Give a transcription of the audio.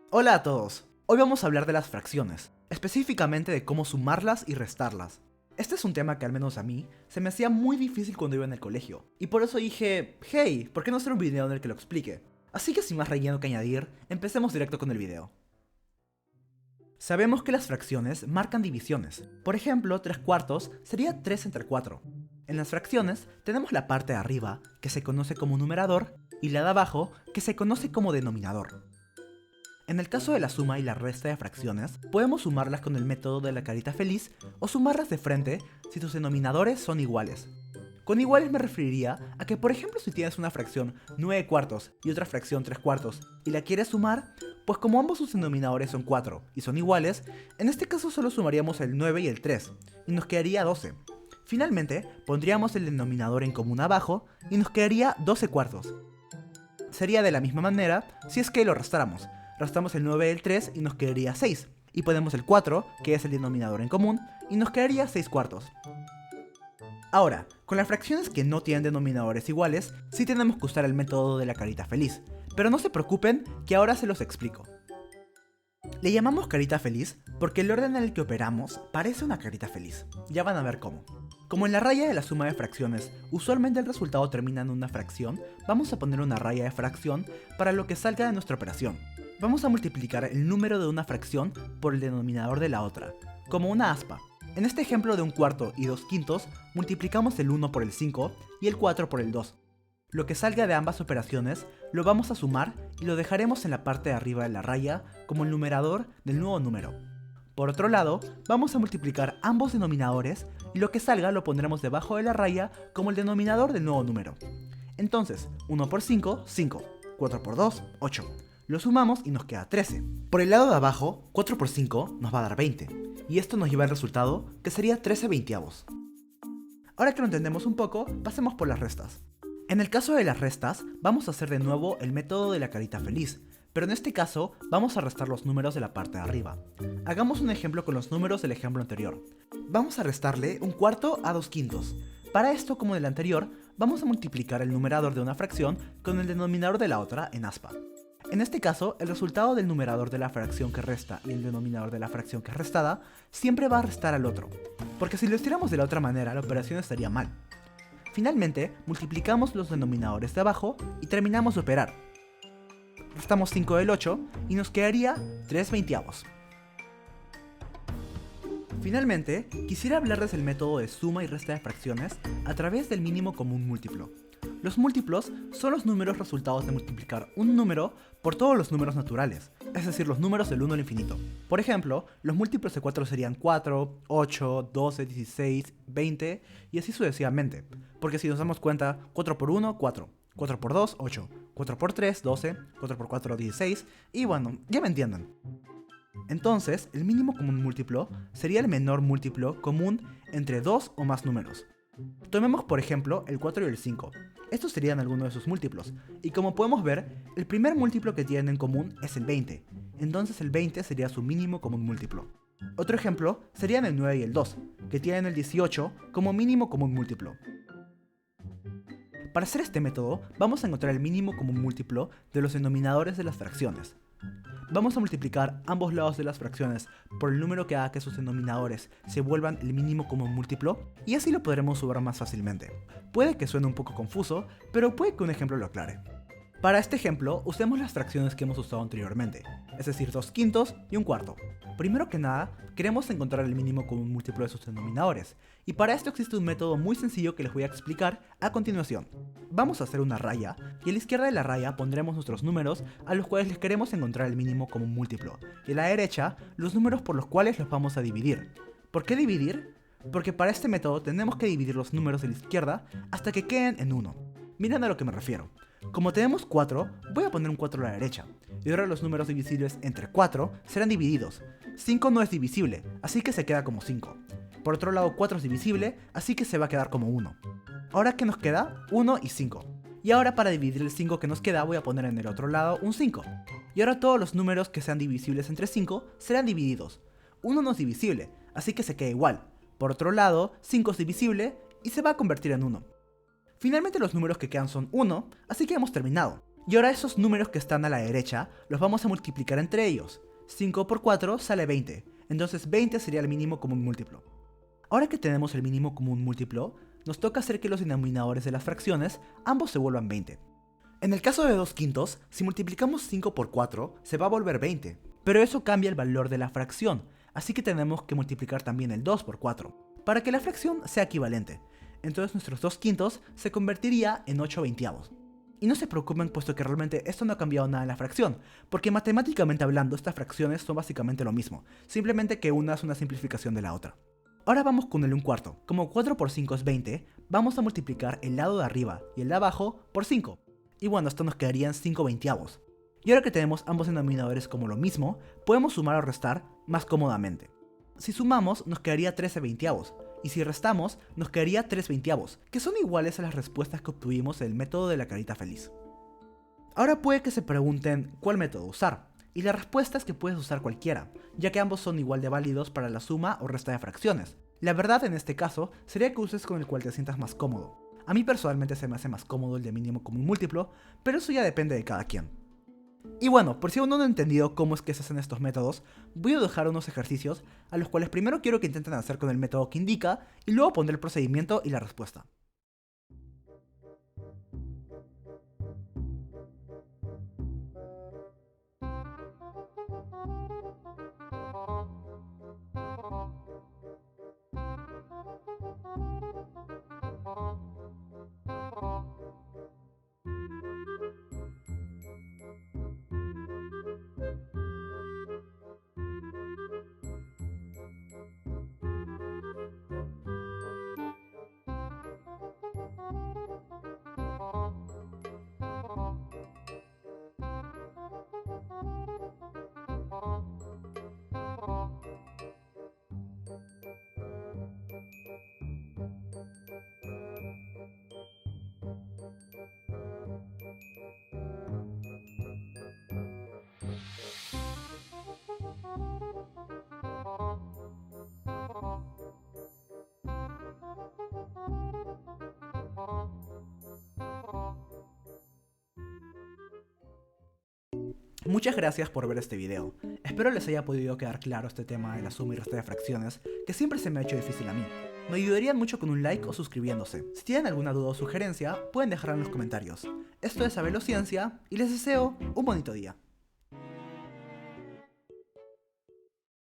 Hola a todos, hoy vamos a hablar de las fracciones, específicamente de cómo sumarlas y restarlas. Este es un tema que al menos a mí se me hacía muy difícil cuando iba en el colegio, y por eso dije, hey, ¿por qué no hacer un video en el que lo explique? Así que sin más relleno que añadir, empecemos directo con el video. Sabemos que las fracciones marcan divisiones. Por ejemplo, 3/4 sería 3 entre 4. En las fracciones tenemos la parte de arriba, que se conoce como numerador, y la de abajo, que se conoce como denominador. En el caso de la suma y la resta de fracciones, podemos sumarlas con el método de la carita feliz o sumarlas de frente si sus denominadores son iguales. Con iguales me referiría a que, por ejemplo, si tienes una fracción 9/4 y otra fracción 3/4 y la quieres sumar, pues como ambos sus denominadores son 4 y son iguales, en este caso solo sumaríamos el 9 y el 3 y nos quedaría 12. Finalmente, pondríamos el denominador en común abajo y nos quedaría 12/4. Sería de la misma manera si es que lo restáramos. Restamos el 9 del 3 y nos quedaría 6. Y ponemos el 4, que es el denominador en común, y nos quedaría 6/4. Ahora, con las fracciones que no tienen denominadores iguales, sí tenemos que usar el método de la carita feliz. Pero no se preocupen, que ahora se los explico. Le llamamos carita feliz porque el orden en el que operamos parece una carita feliz. Ya van a ver cómo. Como en la raya de la suma de fracciones, usualmente el resultado termina en una fracción, vamos a poner una raya de fracción para lo que salga de nuestra operación. Vamos a multiplicar el número de una fracción por el denominador de la otra, como una aspa. En este ejemplo de 1/4 y 2/5, multiplicamos el 1 por el 5 y el 4 por el 2. Lo que salga de ambas operaciones lo vamos a sumar y lo dejaremos en la parte de arriba de la raya como el numerador del nuevo número. Por otro lado, vamos a multiplicar ambos denominadores y lo que salga lo pondremos debajo de la raya como el denominador del nuevo número. Entonces, 1 por 5, 5, 4 por 2, 8. Lo sumamos y nos queda 13. Por el lado de abajo, 4 por 5 nos va a dar 20, y esto nos lleva al resultado que sería 13 veintiavos. Ahora que lo entendemos un poco, pasemos por las restas. En el caso de las restas, vamos a hacer de nuevo el método de la carita feliz, pero en este caso vamos a restar los números de la parte de arriba. Hagamos un ejemplo con los números del ejemplo anterior. Vamos a restarle 1/4 a 2/5. Para esto, como en el anterior, vamos a multiplicar el numerador de una fracción con el denominador de la otra en aspa. En este caso, el resultado del numerador de la fracción que resta y el denominador de la fracción que es restada siempre va a restar al otro, porque si lo hiciéramos de la otra manera, la operación estaría mal. Finalmente, multiplicamos los denominadores de abajo y terminamos de operar. Restamos 5 del 8 y nos quedaría 3 veintiavos. Finalmente, quisiera hablarles del método de suma y resta de fracciones a través del mínimo común múltiplo. Los múltiplos son los números resultados de multiplicar un número por todos los números naturales, es decir, los números del 1 al infinito. Por ejemplo, los múltiplos de 4 serían 4, 8, 12, 16, 20 y así sucesivamente. Porque si nos damos cuenta, 4 por 1, 4, 4 por 2, 8, 4 por 3, 12, 4 por 4, 16 y bueno, ya me entienden. Entonces, el mínimo común múltiplo sería el menor múltiplo común entre dos o más números. Tomemos por ejemplo el 4 y el 5. Estos serían algunos de sus múltiplos, y como podemos ver, el primer múltiplo que tienen en común es el 20, entonces el 20 sería su mínimo común múltiplo. Otro ejemplo serían el 9 y el 2, que tienen el 18 como mínimo común múltiplo. Para hacer este método, vamos a encontrar el mínimo común múltiplo de los denominadores de las fracciones. Vamos a multiplicar ambos lados de las fracciones por el número que haga que sus denominadores se vuelvan el mínimo común múltiplo y así lo podremos sumar más fácilmente. Puede que suene un poco confuso, pero puede que un ejemplo lo aclare. Para este ejemplo, usemos las fracciones que hemos usado anteriormente, es decir, 2/5 y 1/4. Primero que nada, queremos encontrar el mínimo común múltiplo de sus denominadores, y para esto existe un método muy sencillo que les voy a explicar a continuación. Vamos a hacer una raya, y a la izquierda de la raya pondremos nuestros números a los cuales les queremos encontrar el mínimo común múltiplo, y a la derecha, los números por los cuales los vamos a dividir. ¿Por qué dividir? Porque para este método tenemos que dividir los números de la izquierda hasta que queden en 1. Miren a lo que me refiero. Como tenemos 4, voy a poner un 4 a la derecha, y ahora los números divisibles entre 4 serán divididos. 5 no es divisible, así que se queda como 5. Por otro lado, 4 es divisible, así que se va a quedar como 1. Ahora, ¿qué nos queda? 1 y 5. Y ahora para dividir el 5 que nos queda voy a poner en el otro lado un 5. Y ahora todos los números que sean divisibles entre 5 serán divididos. 1 no es divisible, así que se queda igual. Por otro lado, 5 es divisible y se va a convertir en 1. Finalmente los números que quedan son 1, así que hemos terminado. Y ahora esos números que están a la derecha los vamos a multiplicar entre ellos. 5 por 4 sale 20, entonces 20 sería el mínimo común múltiplo. Ahora que tenemos el mínimo común múltiplo, nos toca hacer que los denominadores de las fracciones ambos se vuelvan 20. En el caso de 2/5, si multiplicamos 5 por 4, se va a volver 20, pero eso cambia el valor de la fracción, así que tenemos que multiplicar también el 2 por 4, para que la fracción sea equivalente. Entonces nuestros 2/5 se convertiría en 8/20. Y no se preocupen puesto que realmente esto no ha cambiado nada en la fracción, porque matemáticamente hablando estas fracciones son básicamente lo mismo, simplemente que una es una simplificación de la otra. Ahora vamos con el 1/4. Como 4 por 5 es 20, vamos a multiplicar el lado de arriba y el de abajo por 5. Y bueno, esto nos quedarían 5/20. Y ahora que tenemos ambos denominadores como lo mismo, podemos sumar o restar más cómodamente. Si sumamos, nos quedaría 13/20. Y si restamos, nos quedaría 3/20, que son iguales a las respuestas que obtuvimos del método de la carita feliz. Ahora puede que se pregunten cuál método usar. Y la respuesta es que puedes usar cualquiera, ya que ambos son igual de válidos para la suma o resta de fracciones. La verdad en este caso sería que uses con el cual te sientas más cómodo. A mí personalmente se me hace más cómodo el de mínimo común múltiplo, pero eso ya depende de cada quien. Y bueno, por si aún no han entendido cómo es que se hacen estos métodos, voy a dejar unos ejercicios a los cuales primero quiero que intenten hacer con el método que indica y luego pondré el procedimiento y la respuesta. Muchas gracias por ver este video. Espero les haya podido quedar claro este tema de la suma y resta de fracciones, que siempre se me ha hecho difícil a mí. Me ayudarían mucho con un like o suscribiéndose. Si tienen alguna duda o sugerencia, pueden dejarla en los comentarios. Esto es Sabelo Ciencia y les deseo un bonito día.